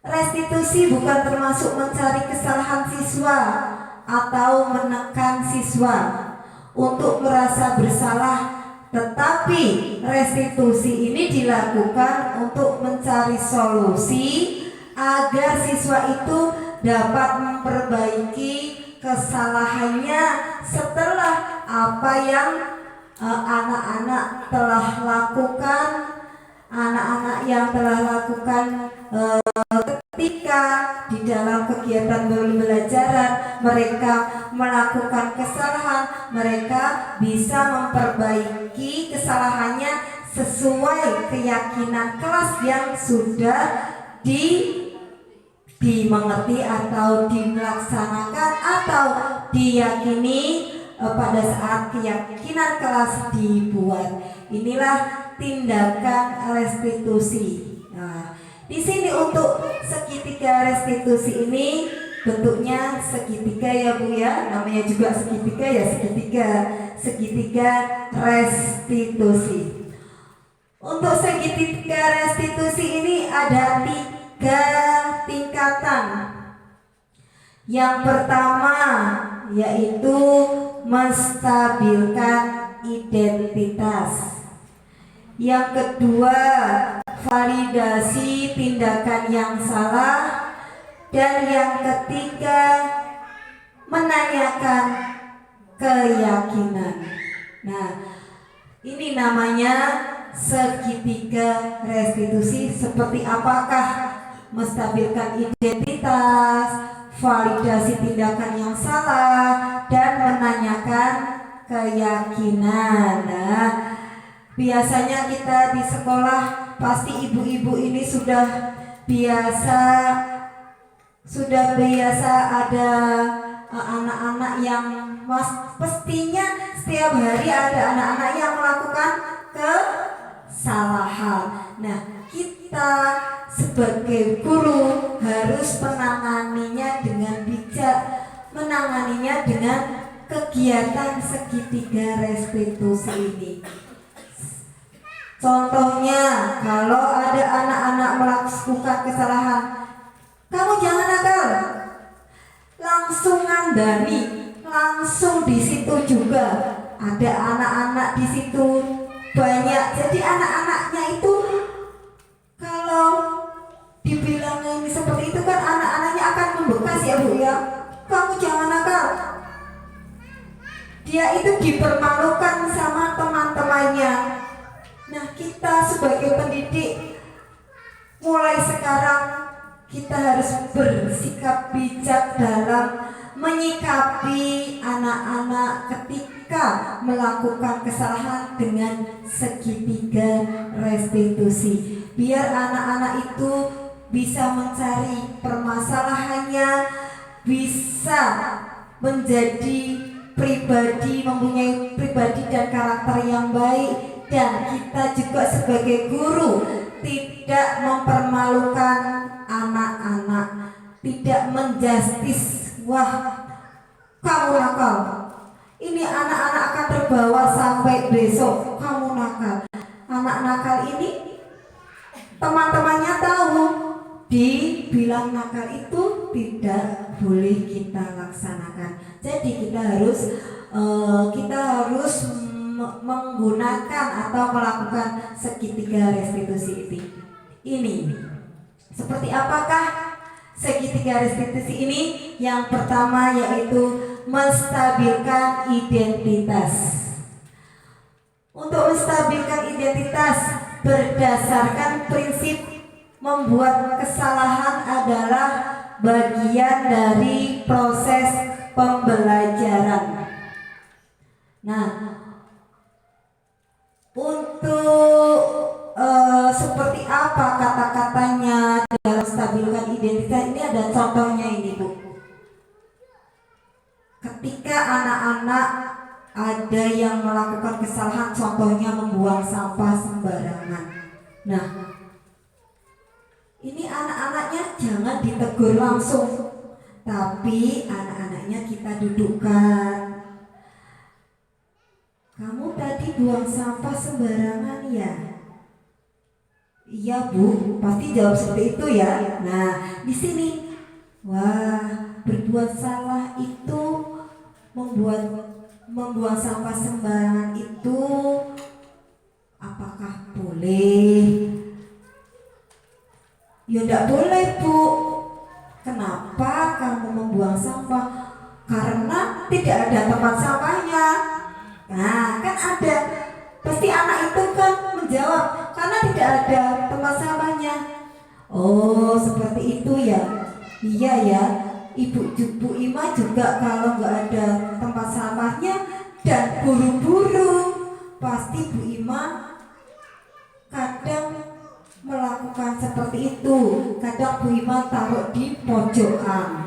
Restitusi bukan termasuk mencari kesalahan siswa atau menekan siswa untuk merasa bersalah, tetapi restitusi ini dilakukan untuk mencari solusi agar siswa itu dapat memperbaiki kesalahannya setelah apa yang anak-anak telah lakukan, anak-anak yang telah lakukan ketika di dalam kegiatan pembelajaran mereka melakukan kesalahan, mereka bisa memperbaiki kesalahannya sesuai keyakinan kelas yang sudah dimengerti atau dilaksanakan atau diyakini pada saat keyakinan kelas dibuat. Inilah tindakan restitusi. Nah, di sini untuk segitiga restitusi ini bentuknya segitiga ya Bu ya, namanya juga segitiga ya, segitiga restitusi. Untuk segitiga restitusi ini ada 3 tingkatan. Yang pertama yaitu menstabilkan identitas. Yang kedua, validasi tindakan yang salah. Dan yang ketiga, menanyakan keyakinan. Nah, ini namanya segitiga restitusi. Seperti apakah? Menstabilkan identitas, validasi tindakan yang salah, dan menanyakan keyakinan. Nah, biasanya kita di sekolah pasti ibu-ibu ini sudah biasa ada anak-anak yang pastinya setiap hari ada anak-anak yang melakukan kesalahan. Nah, kita sebagai guru harus menanganinya dengan bijak, menanganinya dengan kegiatan segitiga restitusi ini. Contohnya, kalau ada anak-anak melakukan kesalahan, kamu jangan nakal, langsung ngandani, langsung di situ juga ada anak-anak di situ banyak. Jadi anak-anaknya itu kalau dibilang ini seperti itu kan anak-anaknya akan membekas ya Bu ya. Kamu jangan nakal. Dia itu dipermalukan sama teman-temannya. Nah, kita sebagai pendidik mulai sekarang kita harus bersikap bijak dalam menyikapi anak-anak ketika melakukan kesalahan dengan segitiga restitusi. Biar anak-anak itu bisa mencari permasalahannya, bisa menjadi pribadi, mempunyai pribadi dan karakter yang baik. Dan kita juga sebagai guru tidak mempermalukan anak-anak, tidak menjustis, wah kamu nakal, ini anak-anak akan terbawa sampai besok, kamu nakal. Anak nakal ini teman-temannya tahu, dibilang nakal itu tidak boleh kita laksanakan. Jadi kita harus menggunakan atau melakukan segitiga restitusi ini. Seperti apakah segitiga restitusi ini? Yang pertama yaitu menstabilkan identitas. Untuk menstabilkan identitas berdasarkan prinsip membuat kesalahan adalah bagian dari proses pembelajaran. Nah, untuk seperti apa kata-katanya dalam stabilkan identitas ini, ada contohnya ini Bu. Ketika anak-anak ada yang melakukan kesalahan, contohnya membuang sampah sembarangan. Nah, ini anak-anaknya jangan ditegur langsung, tapi anak-anaknya kita dudukkan. Kamu tadi buang sampah sembarangan ya? Iya Bu, pasti jawab seperti itu ya. Nah, di sini, wah, berbuat salah itu membuat membuang sampah sembarangan itu apakah boleh? Ya tidak boleh Bu. Kenapa kamu membuang sampah? Karena tidak ada tempat sampahnya. Nah, kan ada. Pasti anak itu kan menjawab, karena tidak ada tempat sampahnya. Oh, seperti itu ya. Iya ya. Ibu Ima juga kalau nggak ada tempat sampahnya dan buru-buru, pasti Bu Ima kadang melakukan seperti itu. Kadang Bu Ima taruh di pojokan.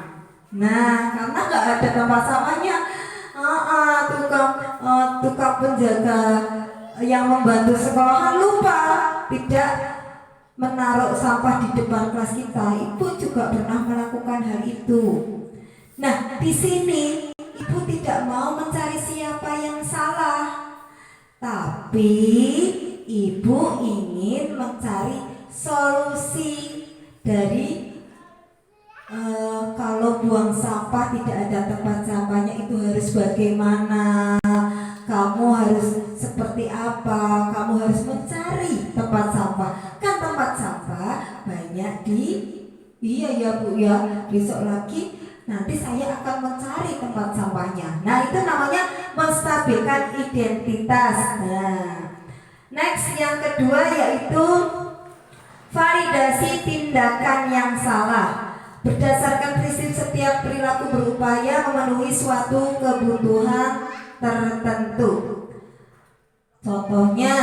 Nah, karena nggak ada tempat sampahnya, tukang penjaga yang membantu sekolahan lupa tidak menaruh sampah di depan kelas kita. Ibu juga pernah melakukan hal itu. Nah, di sini ibu tidak mau mencari siapa yang salah, tapi ibu ingin mencari solusi dari kalau buang sampah tidak ada tempat sampahnya itu harus bagaimana, kamu harus seperti apa, kamu harus mencari tempat sampah. Kan tempat sampah banyak di, iya ya Bu ya, besok lagi nanti saya akan mencari tempat sampahnya. Nah, itu namanya menstabilkan identitas. Nah, next yang kedua yaitu validasi tindakan yang salah. Berdasarkan prinsip setiap perilaku berupaya memenuhi suatu kebutuhan tertentu. Contohnya,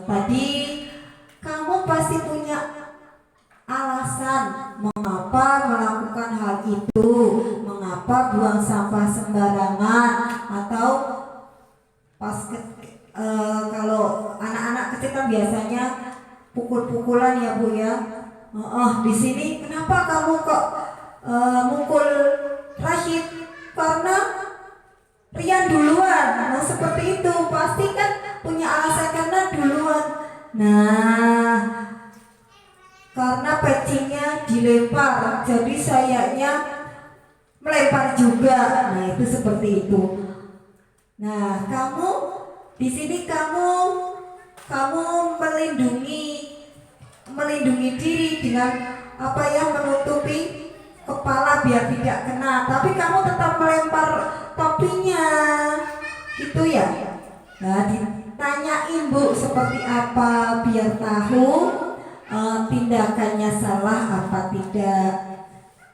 tadi kamu pasti punya alasan mengapa melakukan hal itu, mengapa buang sampah sembarangan, atau pas kalau anak-anak kecil kan biasanya pukul-pukulan ya Bu ya. Di sini kenapa kamu kok mukul Rashid? Karena Rian duluan. Nah, seperti itu pasti kan punya alasan karena duluan. Nah, karena pecinya dilempar, jadi sayanya melempar juga. Nah, itu seperti itu. Nah, kamu di sini kamu melindungi diri dengan apa ya, menutupi kepala biar tidak kena, tapi kamu tetap melempar topinya gitu ya. Nah, ditanyain Bu seperti apa biar tahu tindakannya salah apa tidak.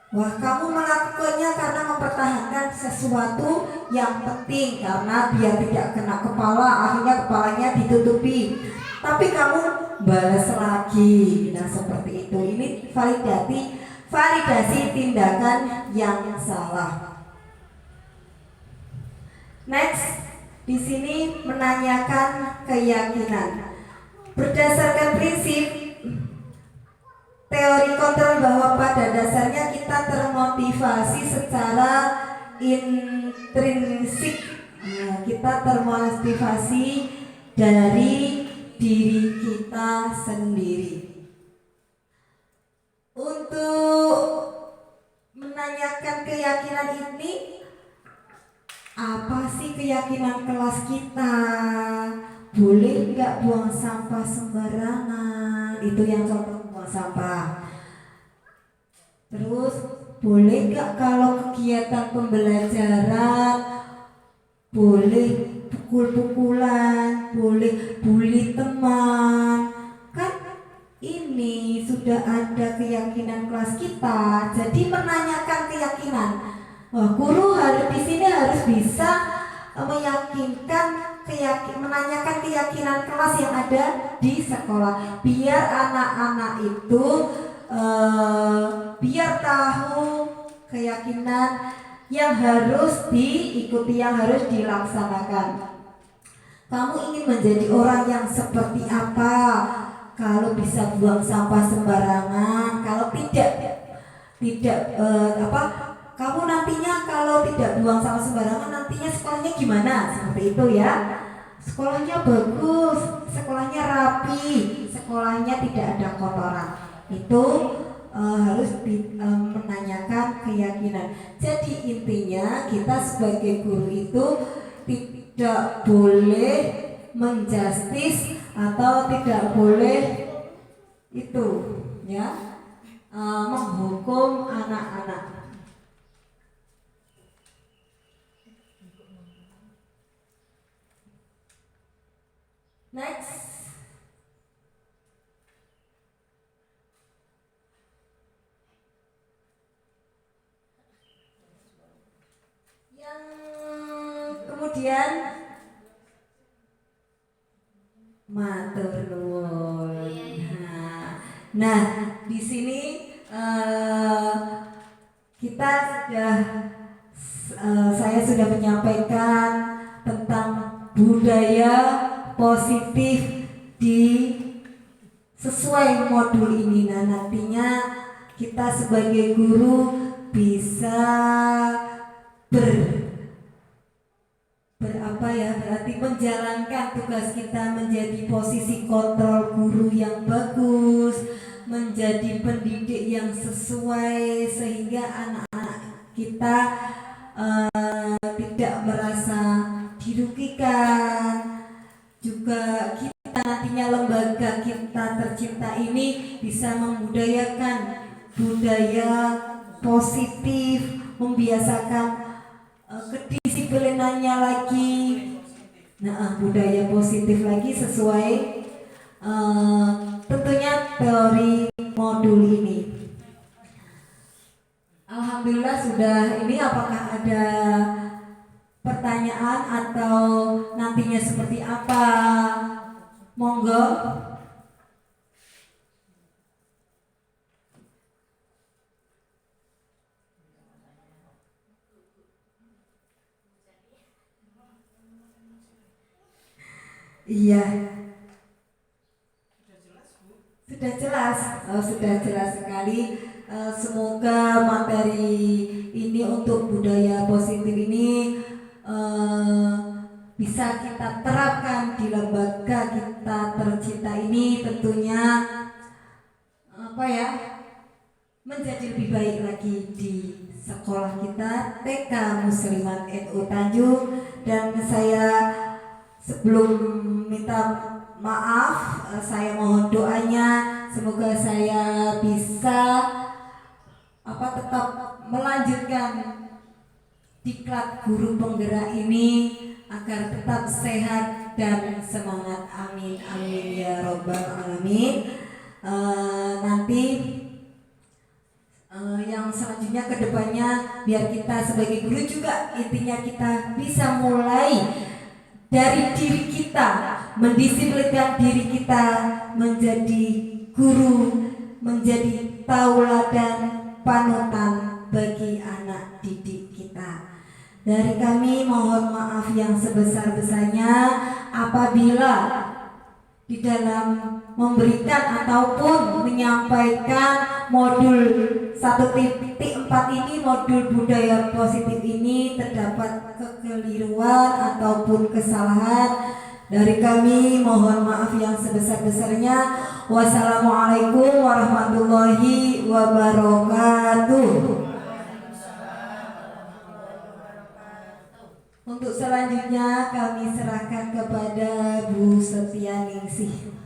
Wah, kamu melakukannya karena mempertahankan sesuatu yang penting, karena biar tidak kena kepala, akhirnya kepalanya ditutupi, tapi kamu balas lagi. Nah, seperti itu. Ini validasi tindakan yang salah. Next, di sini menanyakan keyakinan. Berdasarkan prinsip teori kontrol bahwa pada dasarnya kita termotivasi secara intrinsik. Nah, kita termotivasi dari diri kita sendiri. Untuk menanyakan keyakinan ini, apa sih keyakinan kelas kita? Boleh nggak buang sampah sembarangan? Itu yang contoh buang sampah. Terus boleh nggak kalau kegiatan pembelajaran boleh pukul-pukulan, boleh bully teman? Kan ini sudah ada keyakinan kelas kita. Jadi menanyakan keyakinan. Wah, guru harus di sini harus bisa menanyakan keyakinan kelas yang ada di sekolah, biar anak-anak itu biar tahu keyakinan yang harus diikuti, yang harus dilaksanakan. Kamu ingin menjadi orang yang seperti apa? Kalau bisa buang sampah sembarangan, kalau kamu nantinya kalau tidak buang sampah sembarangan, nantinya sekolahnya gimana? Seperti itu ya. sekolahnya bagus, sekolahnya rapi, sekolahnya tidak ada kotoran. Itu harus menanyakan keyakinan. Jadi intinya kita sebagai guru itu tidak boleh menjustis atau tidak boleh itu ya menghukum anak-anak. Next. Yang kemudian matur nuwun. Nah, di sini kita sudah saya sudah menyampaikan tentang budaya positif di sesuai modul ini. Nah, nantinya kita sebagai guru bisa berarti menjalankan tugas kita menjadi posisi kontrol guru yang bagus, menjadi pendidik yang sesuai sehingga anak-anak kita tidak merasa dirugikan. Juga kita nantinya lembaga kita tercinta ini bisa membudayakan budaya positif, membiasakan kedisiplinannya lagi. Nah, budaya positif lagi sesuai tentunya teori modul ini. Alhamdulillah sudah ini. Apakah ada pertanyaan atau nantinya seperti apa? Monggo. Iya. Sudah jelas, sudah jelas sekali. Semoga materi ini untuk budaya positif ini bisa kita terapkan di lembaga kita tercinta ini, tentunya menjadi lebih baik lagi di sekolah kita TK Muslimat NU Tanjung. Dan saya sebelum minta maaf, saya mohon doanya semoga saya bisa tetap melanjutkan diklat guru penggerak ini agar tetap sehat dan semangat. Amin amin ya robbal alamin. Nanti yang selanjutnya kedepannya biar kita sebagai guru juga intinya kita bisa mulai dari diri kita, mendisiplinkan diri kita menjadi guru, menjadi tauladan panutan bagi anak didik kita. Dari kami mohon maaf yang sebesar-besarnya apabila di dalam memberikan ataupun menyampaikan modul 1.4 ini, modul budaya positif ini terdapat kekeliruan ataupun kesalahan. Dari kami mohon maaf yang sebesar-besarnya. Wassalamualaikum warahmatullahi wabarakatuh. Untuk selanjutnya kami serahkan kepada Bu Setianingsih.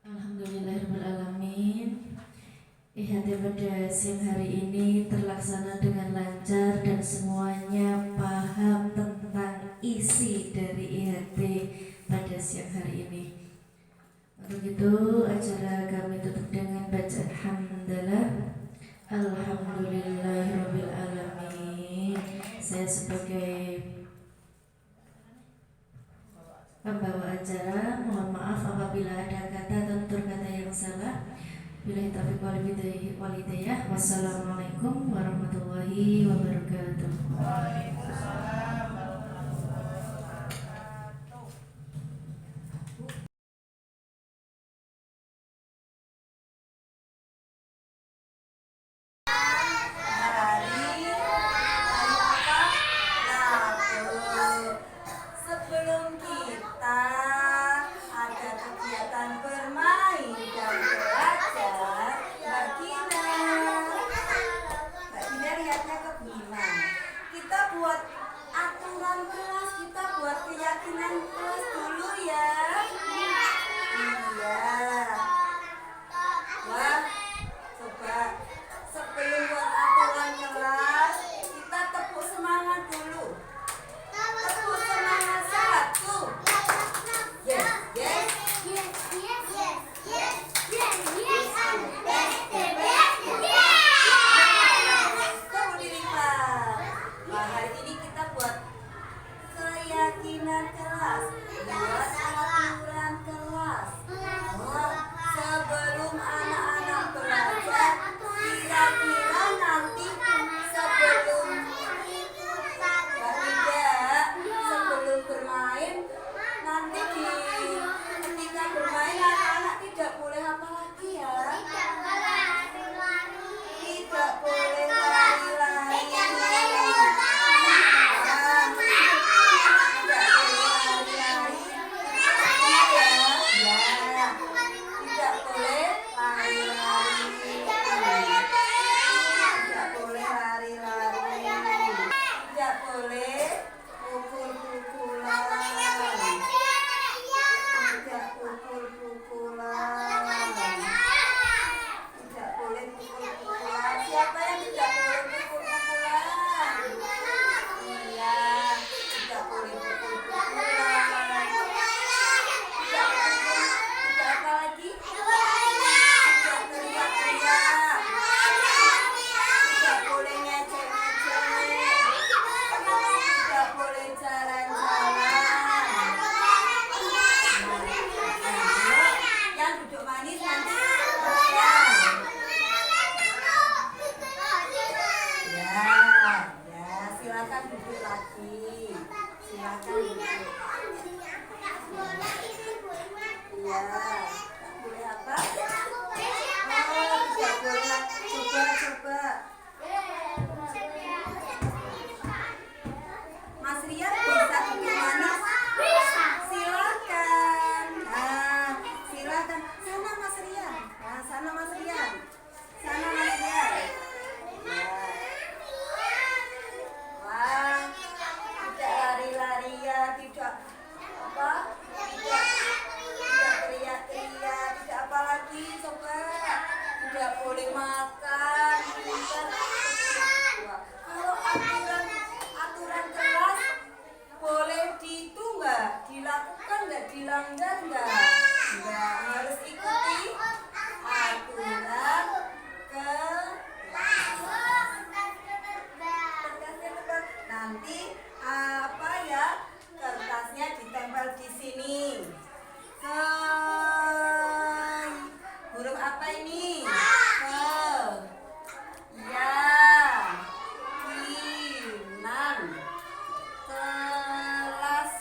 Alhamdulillahirrahmanirrahim. Ihade pada siang hari ini terlaksana dengan lancar dan semuanya paham tentang isi dari IHD pada siang hari ini. Untuk itu acara kami tutup dengan bacaan hamdalah. Alhamdulillahirabbil alamin. Saya sebagai pembawa acara mohon maaf apabila ada kata atau tutur kata yang salah. Billahi taufiq wal hidayah. Wassalamualaikum warahmatullahi wabarakatuh. kegiatan bermain dan belajar. Mbak Gina lihatnya ke Bima. Kita buat aturan kelas, kita buat keyakinan kelas dulu ya. Iya. Wah, coba sebelum buat aturan kelas, kita tepuk semangat dulu. Tepuk semangat 1. Yes, yes. Tepuk dilipat. Nah, hari ini kita buat keyakinan kelas, buat aturan kelas. Sebelum anak-anak belajar, kira-kira nanti sebelum sebelum bermain, nanti ketika bermain anak-anak tidak boleh apa lagi ya? Tidak boleh lari-lari. Dilanggar nggak harus ikuti aturan kelas. Nanti apa ya, kertasnya ditempel di sini. Huruf apa ini? Keyakinan kelas.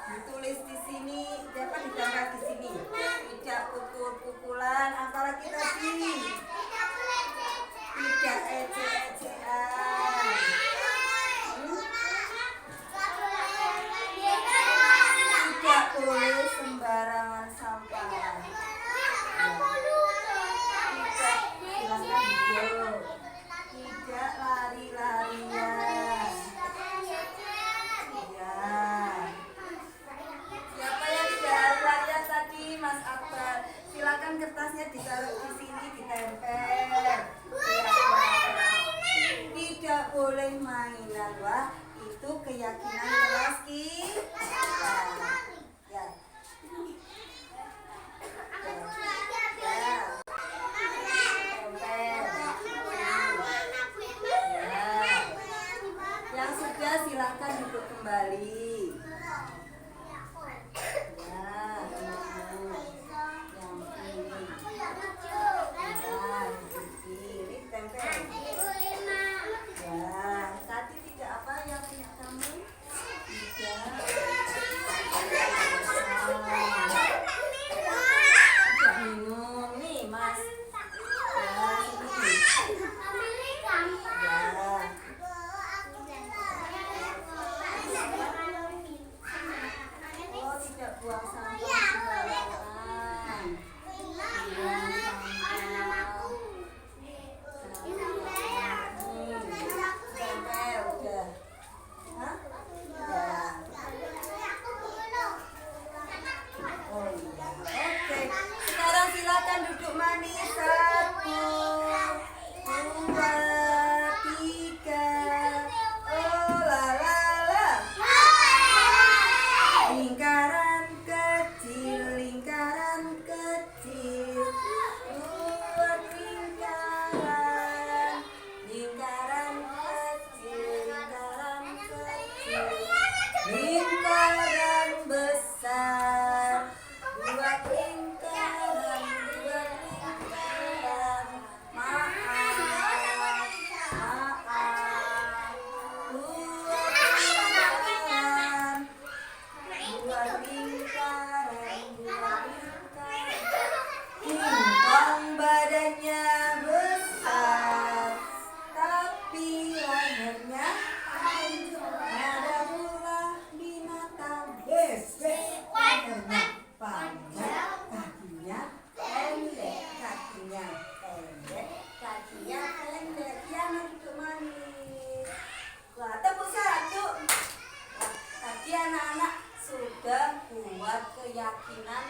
Ditulis di sini, dapat ditambah di sini. Tidak pukul-pukulan, apalagi tadi. Tidak ejek-ejekan. Tidak boleh sembarangan sampah. Tidak lari-larian. Mas Akbar, silakan kertasnya ditaruh di sini, ditempel. Tidak boleh mainan, wah itu keyakinan kelas kita. Ya. Yang sudah silakan duduk kembali. Oke, sekarang silakan duduk manis. 1, 2, 3. Oh la la la. Lingkaran kecil, lingkaran kecil. Buat lingkaran, lingkaran kecil, lingkaran kecil. Lingkaran besar. Buat lingkaran, buat lingkaran. Maaf, maaf. Buat lingkaran, buat lingkaran, buat lingkaran. Ingkong badannya besar, tapi lehernya panjang. Ada pula binatang bebek, lehernya panjang, kakinya pendek, kakinya pendek, kakinya pendek. Yang duduk manis. Wah, tepuk 1. Tadi anak-anak sudah buat keyakinan